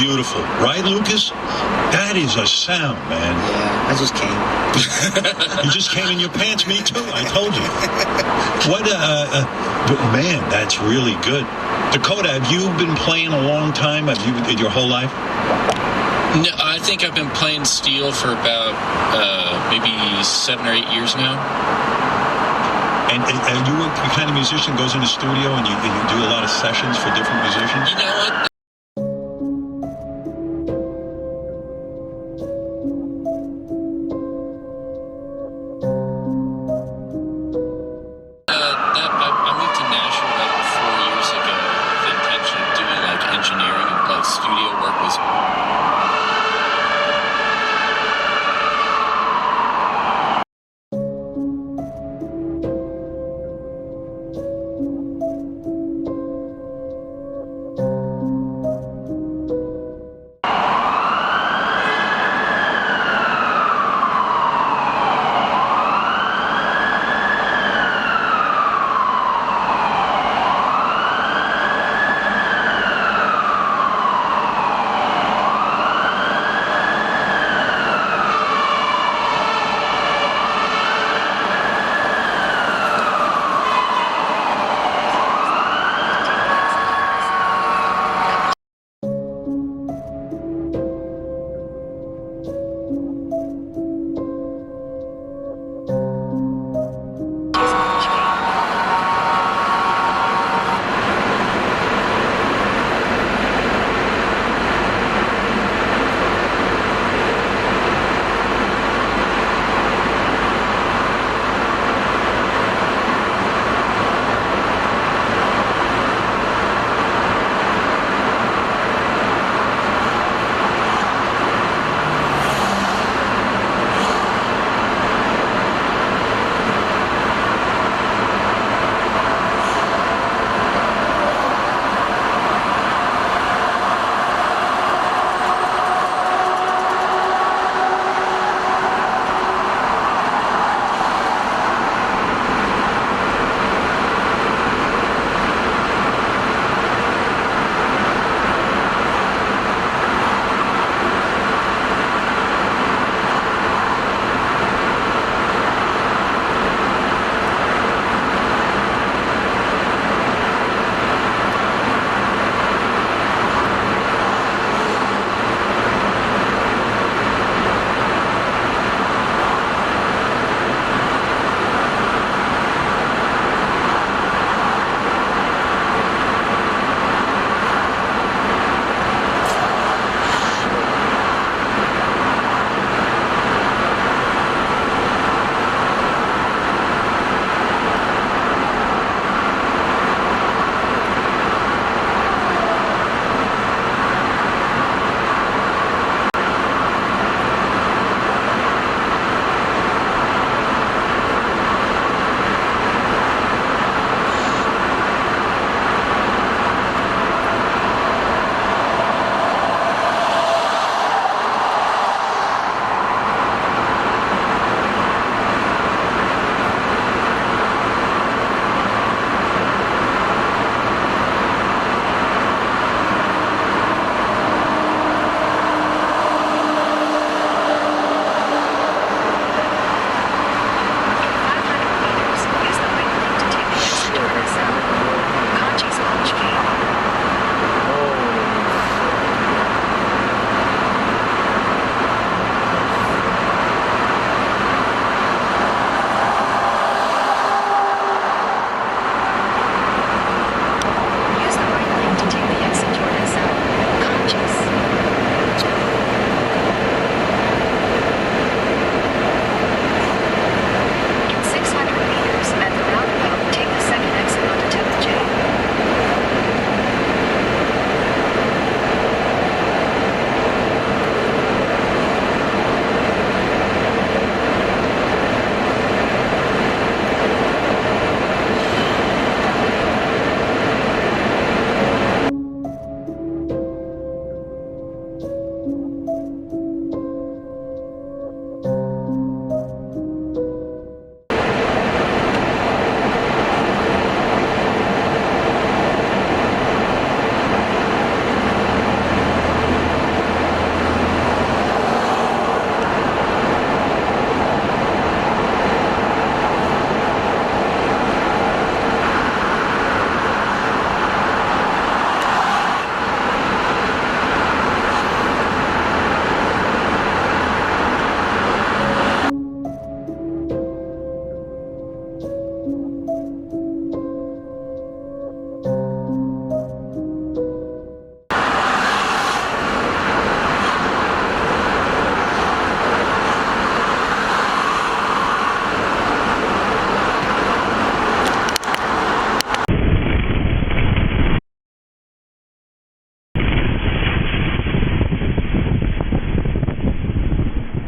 beautiful. Right, Lucas? That is a sound, man. Yeah, I just came. You just came in your pants. Me too. I told you. What, man, that's really good. Dakota, have you been playing a long time? Have you your whole life? No, I think I've been playing steel for about maybe 7 or 8 years now. And are you a kind of musician goes in the studio and you do a lot of sessions for different musicians? You know what?